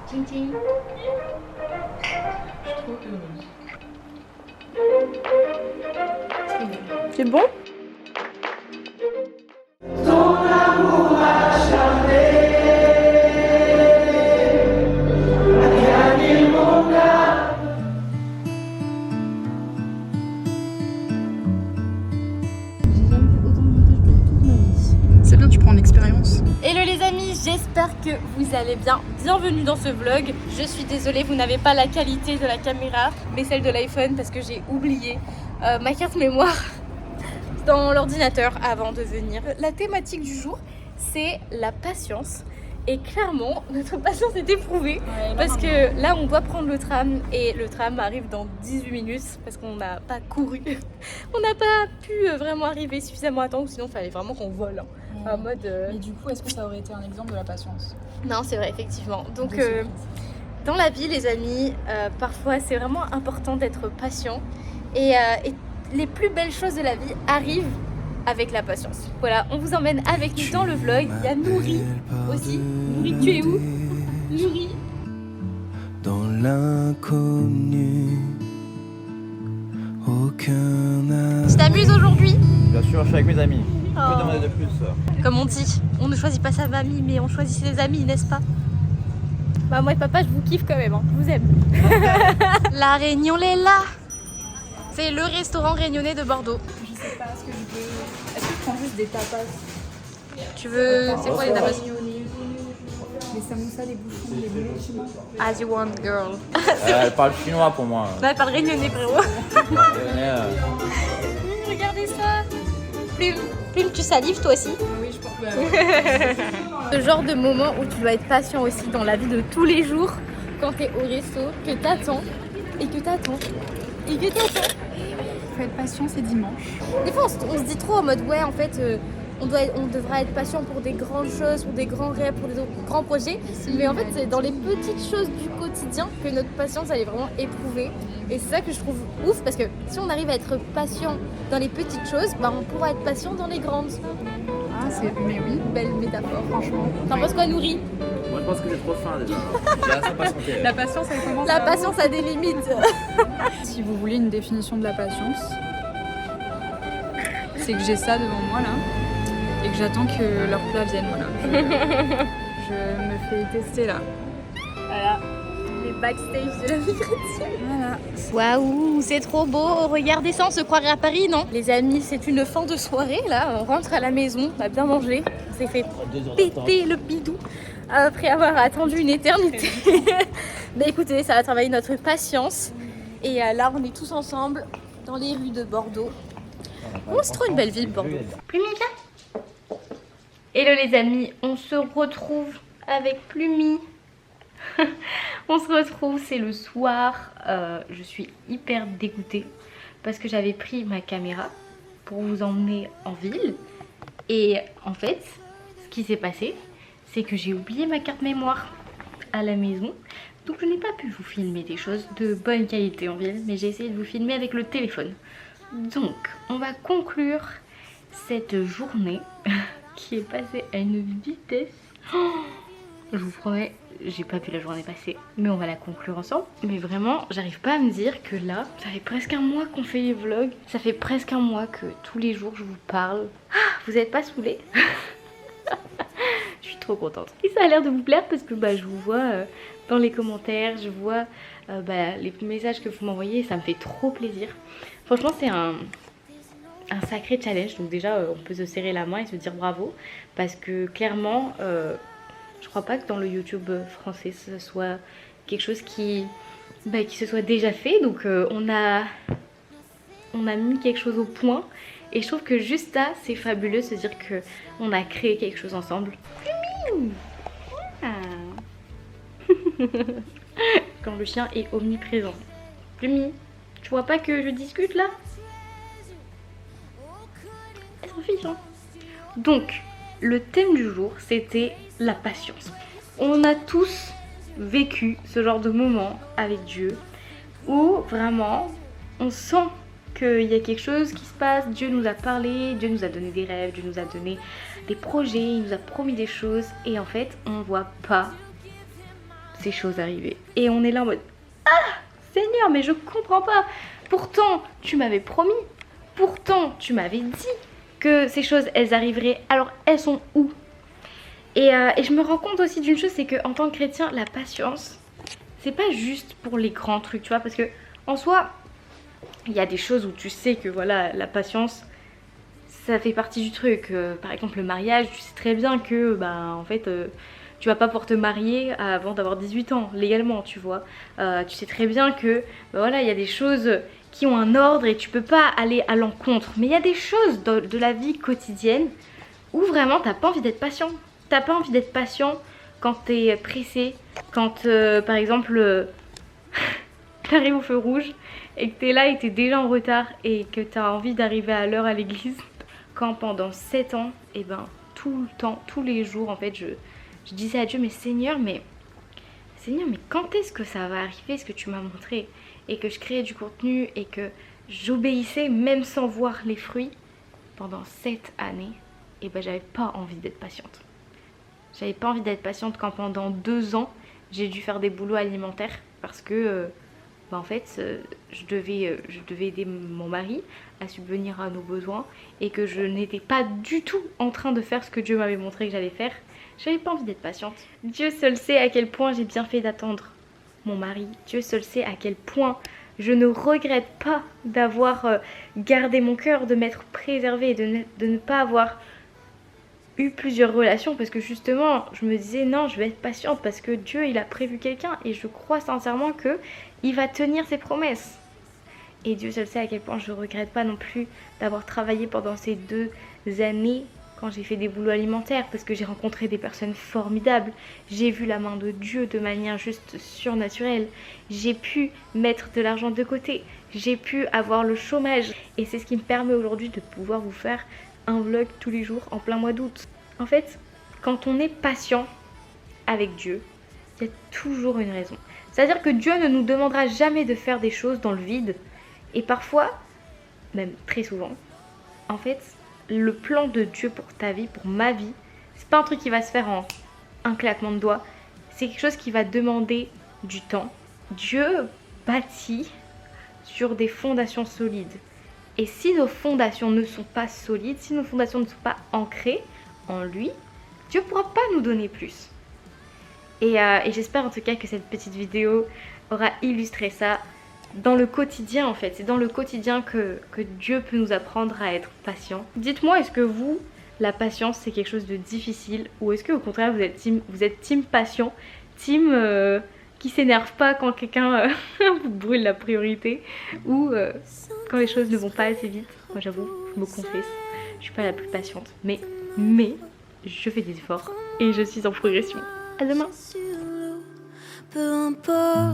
Ting ting. Je suis trop heureuse. C'est bon? C'est bien, tu prends l'expérience. Hello les amis, j'espère que vous allez bien. Bienvenue dans ce vlog. Je suis désolée, vous n'avez pas la qualité de la caméra, mais celle de l'iPhone parce que j'ai oublié ma carte mémoire dans l'ordinateur avant de venir. La thématique du jour, c'est la patience. Et clairement, notre patience est éprouvée parce que là, on doit prendre le tram et le tram arrive dans 18 minutes parce qu'on n'a pas couru. On n'a pas pu vraiment arriver suffisamment à temps, sinon il fallait vraiment qu'on vole. En mode. Mais du coup, est-ce que ça aurait été un exemple de la patience? Non, c'est vrai, effectivement. Donc, dans la vie, les amis, parfois, c'est vraiment important d'être patient. Et les plus belles choses de la vie arrivent avec la patience. Voilà, on vous emmène avec nous dans le vlog. Il y a Nouri aussi. Nouri, tu es où? Nouri. Dans l'inconnu, aucun. Tu t'amuses aujourd'hui? Bien sûr, je suis avec mes amis. Oh. Que demander de plus? Comme on dit, on ne choisit pas sa famille, mais on choisit ses amis, n'est-ce pas? Bah moi et papa, je vous kiffe quand même, hein. Je vous aime. La Réunion est là. C'est le restaurant réunionnais de Bordeaux. Je sais pas ce que je veux. Est-ce que je prends juste des tapas? Tu veux... C'est quoi les tapas? Les samoussas, les bouchons, les boulettes, je sais pas. As you want, girl. Elle parle chinois pour moi. Non, elle parle réunionnais, frérot. Regardez ça. Plume, tu salives toi aussi? Oui, je pense que Ce genre de moment où tu dois être patient aussi dans la vie de tous les jours, quand t'es au resto, que t'attends, et que t'attends, et que t'attends. faut être patient, c'est dimanche. Des fois, on se dit trop en mode ouais, en fait, on devra être patient pour des grandes choses, pour des grands rêves, pour des grands projets. Mais en fait, c'est dans les petites choses du quotidien que notre patience, elle est vraiment éprouvée. Et c'est ça que je trouve ouf, parce que si on arrive à être patient dans les petites choses, bah, on pourra être patient dans les grandes. Ah, mais oui, Belle métaphore, franchement. T'en Ouais. penses quoi, Nouri? Moi, je pense que j'ai trop faim déjà. J'ai assez patienté. la patience, elle commence La à- patience a des limites. Si vous voulez une définition de la patience, c'est que j'ai ça devant moi là, et que j'attends que leur plat vienne. Voilà. Je me fais tester là. Voilà, les backstage de la vie chrétienne. Voilà. Waouh, c'est trop beau. Regardez ça, on se croirait à Paris, non? Les amis, c'est une fin de soirée là. On rentre à la maison, on a bien mangé. On s'est fait péter le bidou après avoir attendu une éternité. Mais écoutez, ça va travailler notre patience. Et là, on est tous ensemble dans les rues de Bordeaux. Oh, c'est trop une belle ville, Bordeaux. Plumi, viens. Hello les amis, on se retrouve avec Plumi. On se retrouve, c'est le soir. Je suis hyper dégoûtée parce que j'avais pris ma caméra pour vous emmener en ville. Et en fait, ce qui s'est passé, c'est que j'ai oublié ma carte mémoire à la maison. Donc je n'ai pas pu vous filmer des choses de bonne qualité en ville, mais j'ai essayé de vous filmer avec le téléphone. Donc, on va conclure cette journée qui est passée à une vitesse. Oh, je vous promets, j'ai pas vu la journée passer, mais on va la conclure ensemble. Mais vraiment, j'arrive pas à me dire que là, ça fait presque un mois qu'on fait les vlogs. Ça fait presque un mois que tous les jours je vous parle. Ah, vous êtes pas saoulés? Je suis trop contente. Et ça a l'air de vous plaire parce que bah, je vous vois dans les commentaires, je vois les messages que vous m'envoyez et ça me fait trop plaisir. Franchement, c'est un sacré challenge. Donc déjà, on peut se serrer la main et se dire bravo. Parce que clairement, je crois pas que dans le YouTube français, ce soit quelque chose qui se soit déjà fait. Donc on a mis quelque chose au point. Et je trouve que juste ça, c'est fabuleux de se dire qu'on a créé quelque chose ensemble. Quand le chien est omniprésent. Plumi, tu vois pas que je discute là? Elle s'en fiche, hein. Donc, le thème du jour, c'était la patience. On a tous vécu ce genre de moment avec Dieu où vraiment on sent qu'il y a quelque chose qui se passe. Dieu nous a parlé, Dieu nous a donné des rêves, Dieu nous a donné des projets, il nous a promis des choses et en fait on voit pas ces choses arriver. Et on est là en mode ah Seigneur, mais je comprends pas. Pourtant, tu m'avais promis. Pourtant, tu m'avais dit que ces choses, elles arriveraient. Alors, elles sont où? Et je me rends compte aussi d'une chose, c'est qu'en tant que chrétien, la patience, c'est pas juste pour les grands trucs, tu vois, parce que en soi, il y a des choses où tu sais que voilà, la patience, ça fait partie du truc. Par exemple, le mariage, tu sais très bien que, bah, en fait, tu vas pas pouvoir te marier avant d'avoir 18 ans, légalement, tu vois. Tu sais très bien que, bah, voilà, il y a des choses qui ont un ordre et tu peux pas aller à l'encontre. Mais il y a des choses de la vie quotidienne où vraiment t'as pas envie d'être patient. T'as pas envie d'être patient quand t'es pressé, quand par exemple t'arrives au feu rouge et que t'es là et t'es déjà en retard et que t'as envie d'arriver à l'heure à l'église. Quand pendant 7 ans, et ben tout le temps, tous les jours en fait je disais à Dieu mais Seigneur mais quand est-ce que ça va arriver ce que tu m'as montré? Et que je créais du contenu et que j'obéissais même sans voir les fruits pendant 7 années, et ben j'avais pas envie d'être patiente. J'avais pas envie d'être patiente quand pendant 2 ans j'ai dû faire des boulots alimentaires parce que en fait je devais aider mon mari à subvenir à nos besoins et que je n'étais pas du tout en train de faire ce que Dieu m'avait montré que j'allais faire. J'avais pas envie d'être patiente. Dieu seul sait à quel point j'ai bien fait d'attendre mon mari. Dieu seul sait à quel point je ne regrette pas d'avoir gardé mon cœur, de m'être préservée, de ne pas avoir eu plusieurs relations parce que justement je me disais non, je vais être patiente parce que Dieu il a prévu quelqu'un et je crois sincèrement que il va tenir ses promesses. Et Dieu seul sait à quel point je regrette pas non plus d'avoir travaillé pendant ces 2 années quand j'ai fait des boulots alimentaires parce que j'ai rencontré des personnes formidables. J'ai vu la main de Dieu de manière juste surnaturelle. J'ai pu mettre de l'argent de côté. J'ai pu avoir le chômage. Et c'est ce qui me permet aujourd'hui de pouvoir vous faire un vlog tous les jours en plein mois d'août. En fait, quand on est patient avec Dieu, il y a toujours une raison. C'est-à-dire que Dieu ne nous demandera jamais de faire des choses dans le vide. Et parfois, même très souvent, en fait, le plan de Dieu pour ta vie, pour ma vie, c'est pas un truc qui va se faire en un claquement de doigts. C'est quelque chose qui va demander du temps. Dieu bâtit sur des fondations solides. Et si nos fondations ne sont pas solides, si nos fondations ne sont pas ancrées en lui, Dieu ne pourra pas nous donner plus. Et j'espère en tout cas que cette petite vidéo aura illustré ça dans le quotidien en fait. C'est dans le quotidien que Dieu peut nous apprendre à être patient. Dites-moi, est-ce que vous, la patience c'est quelque chose de difficile ou est-ce que au contraire vous êtes team patient, team qui s'énerve pas quand quelqu'un vous brûle la priorité ou quand les choses ne vont pas assez vite. Moi j'avoue, je me confesse, je suis pas la plus patiente mais je fais des efforts et je suis en progression. À demain. Peu importe